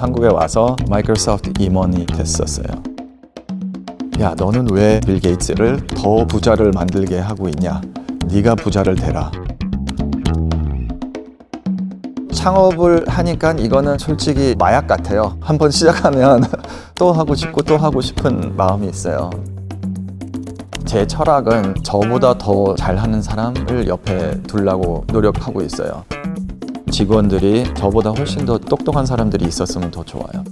한국에 와서 마이크로소프트 임원이 됐었어요. 야, 너는 왜 빌 게이츠를 더 부자를 만들게 하고 있냐? 네가 부자를 되라. 창업을 하니까 이거는 솔직히 마약 같아요. 한번 시작하면 또 하고 싶고 또 하고 싶은 마음이 있어요. 제 철학은 저보다 더 잘하는 사람을 옆에 두려고 노력하고 있어요. 직원들이 저보다 훨씬 더 똑똑한 사람들이 있었으면 더 좋아요.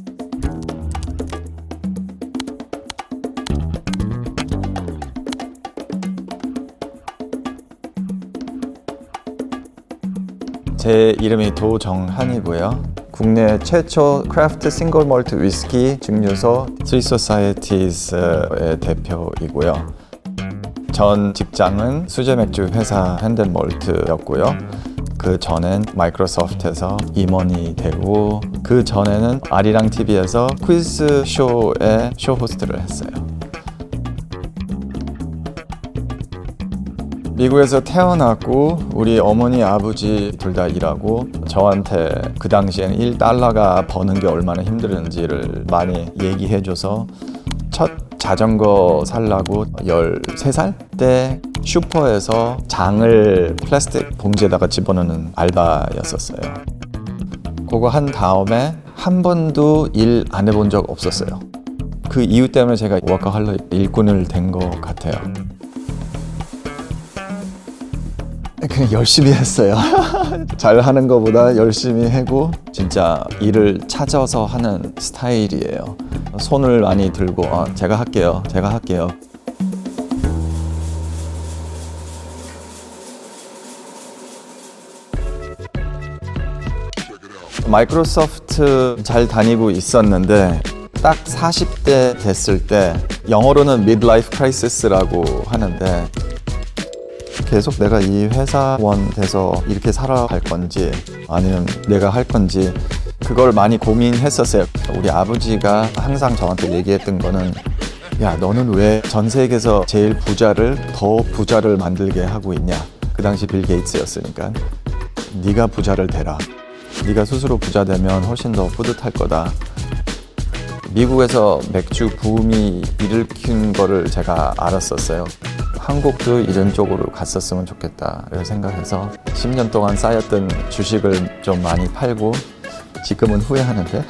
제 이름이 도정한이고요. 국내 최초 크래프트 싱글 몰트 위스키 증류소 스윗 소사이티즈의 대표이고요. 전 직장은 수제 맥주 회사 핸덴몰트였고요. 그 전엔 마이크로소프트에서 임원이 되고 그 전에는 아리랑 TV에서 퀴즈 쇼의 쇼 호스트를 했어요. 미국에서 태어났고 우리 어머니 아버지 둘 다 일하고 저한테 그 당시엔 $1가 버는 게 얼마나 힘들은지를 많이 얘기해줘서 첫 자전거 살라고 13살 때 슈퍼에서 장을 플라스틱 봉지에다가 집어넣는 알바였었어요. 그거 한 다음에 한 번도 일 안 해본 적 없었어요. 그 이유 때문에 제가 워커홀릭 일꾼을 된 것 같아요. 그냥 열심히 했어요. 잘하는 것보다 열심히 하고 진짜 일을 찾아서 하는 스타일이에요. 손을 많이 들고 제가 할게요. 마이크로소프트 잘 다니고 있었는데 딱 40대 됐을 때 영어로는 midlife crisis라고 하는데 계속 내가 이 회사원 돼서 이렇게 살아갈 건지 아니면 내가 할 건지 그걸 많이 고민했었어요. 우리 아버지가 항상 저한테 얘기했던 거는 야, 너는 왜 전 세계에서 제일 부자를 더 부자를 만들게 하고 있냐? 그 당시 빌 게이츠였으니까 네가 부자를 되라. 네가 스스로 부자 되면 훨씬 더 뿌듯할 거다. 미국에서 맥주 붐이 일으킨 거를 제가 알았었어요. 한국도 이런 쪽으로 갔었으면 좋겠다 생각해서 10년 동안 쌓였던 주식을 좀 많이 팔고 지금은 후회하는데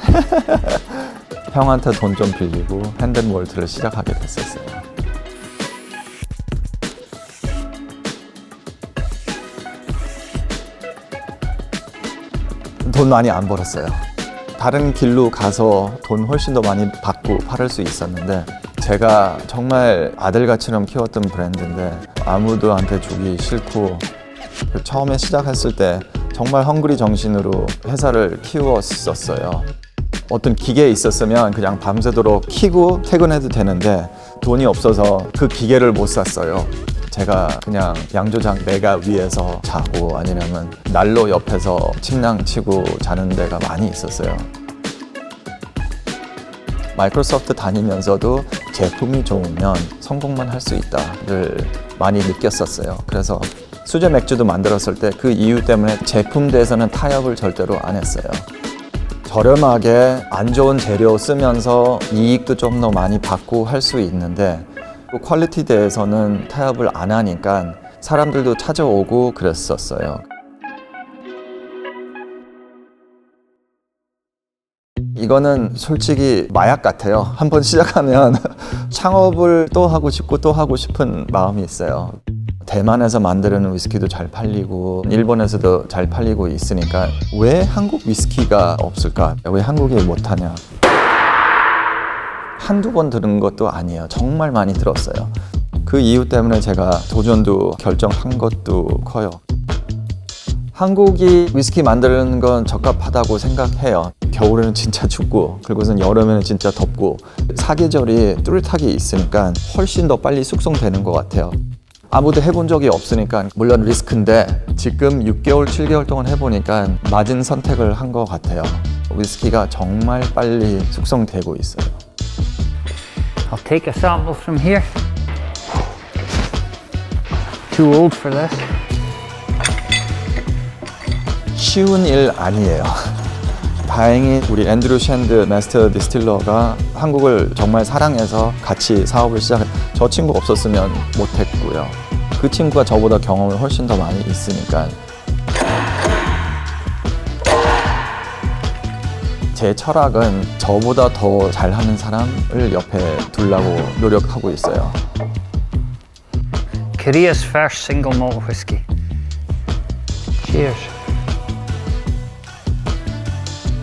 형한테 돈 좀 빌리고 핸덴몰트를 시작하게 됐었어요. 돈 많이 안 벌었어요. 다른 길로 가서 돈 훨씬 더 많이 받고 팔을 수 있었는데 제가 정말 아들같이처럼 키웠던 브랜드인데 아무도한테 주기 싫고 처음에 시작했을 때 정말 헝그리 정신으로 회사를 키웠었어요. 어떤 기계 있었으면 그냥 밤새도록 키고 퇴근해도 되는데 돈이 없어서 그 기계를 못 샀어요. 제가 그냥 양조장 내가 위에서 자고 아니면 난로 옆에서 침낭 치고 자는 데가 많이 있었어요. 마이크로소프트 다니면서도 제품이 좋으면 성공만 할 수 있다를 많이 느꼈었어요. 그래서 수제 맥주도 만들었을 때 그 이유 때문에 제품 대해서는 타협을 절대로 안 했어요. 저렴하게 안 좋은 재료 쓰면서 이익도 좀 더 많이 받고 할 수 있는데 퀄리티 대해서는 타협을 안 하니까 사람들도 찾아오고 그랬었어요. 이거는 솔직히 마약 같아요. 한번 시작하면 창업을 또 하고 싶고 또 하고 싶은 마음이 있어요. 대만에서 만드는 위스키도 잘 팔리고 일본에서도 잘 팔리고 있으니까 왜 한국 위스키가 없을까? 왜 한국이 못하냐? 한두 번 들은 것도 아니에요. 정말 많이 들었어요. 그 이유 때문에 제가 도전도 결정한 것도 커요. 한국이 위스키 만드는 건 적합하다고 생각해요. 겨울에는 진짜 춥고 그리고선 여름에는 진짜 덥고 사계절이 뚜렷하게 있으니까 훨씬 더 빨리 숙성되는 것 같아요. 아무도 해본 적이 없으니까 물론 리스크인데 지금 6개월, 7개월 동안 해보니까 맞은 선택을 한 것 같아요. 위스키가 정말 빨리 숙성되고 있어요. I'll take a sample from here. Too old for this. 쉬운 일 아니에요. 다행히 우리 앤드류 샌드 마스터 디스틸러가 한국을 정말 사랑해서 같이 사업을 시작했. 저 친구 없었으면 못했고요. 그 친구가 저보다 경험을 훨씬 더 많이 있으니까. 제 철학은 저보다 더 잘하는 사람을 옆에 두려고 노력하고 있어요. Korea's first single malt whiskey. Cheers.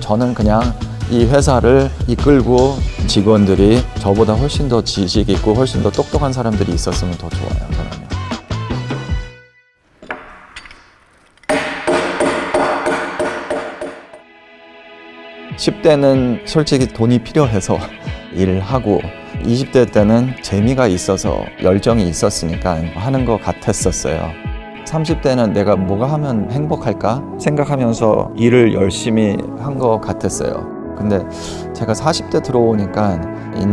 저는 그냥 이 회사를 이끌고 직원들이 저보다 훨씬 더 지식 있고 훨씬 더 똑똑한 사람들이 있었으면 더 좋아요. 저는요. (10대는) 솔직히 돈이 필요해서 일을 하고 20대 때는 재미가 있어서 열정이 있었으니까 하는 것 같았었어요. 30대는 내가 뭐가 하면 행복할까 생각하면서 일을 열심히 한 것 같았어요. 근데 제가 40대 들어오니까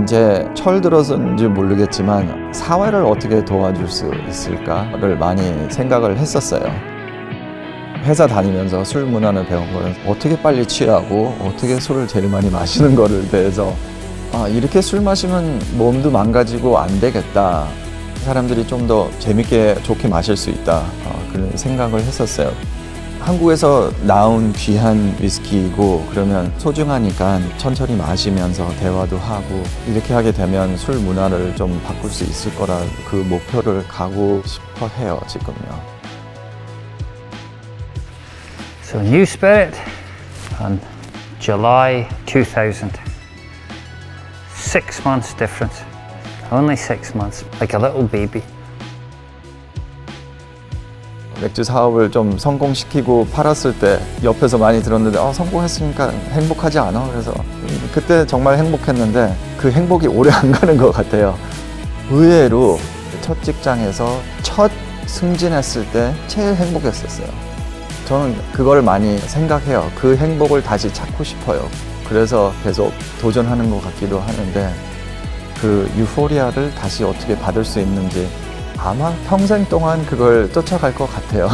이제 철들어서인지 모르겠지만 사회를 어떻게 도와줄 수 있을까를 많이 생각을 했었어요. 회사 다니면서 술 문화를 배운 거는 어떻게 빨리 취하고 어떻게 술을 제일 많이 마시는 거를 대해서 이렇게 술 마시면 몸도 망가지고 안 되겠다. 사람들이 좀 더 재밌게 좋게 마실 수 있다. 그런 생각을 했었어요. 한국에서 나온 귀한 위스키이고 그러면 소중하니까 천천히 마시면서 대화도 하고 이렇게 하게 되면 술 문화를 좀 바꿀 수 있을 거라 그 목표를 가고 싶어 해요, 지금요. So New Spirit on July 2000. 6 months difference. Only 6 months. Like a little baby. 맥주 사업을 좀 성공시키고 팔았을 때 옆에서 많이 들었는데 성공했으니까 행복하지 않아? 그래서 그때 정말 행복했는데 그 행복이 오래 안 가는 것 같아요. 의외로 첫 직장에서 첫 승진했을 때 제일 행복했었어요. 저는 그걸 많이 생각해요. 그 행복을 다시 찾고 싶어요. 그래서 계속 도전하는 것 같기도 하는데 그 유포리아를 다시 어떻게 받을 수 있는지 아마 평생 동안 그걸 쫓아갈 것 같아요.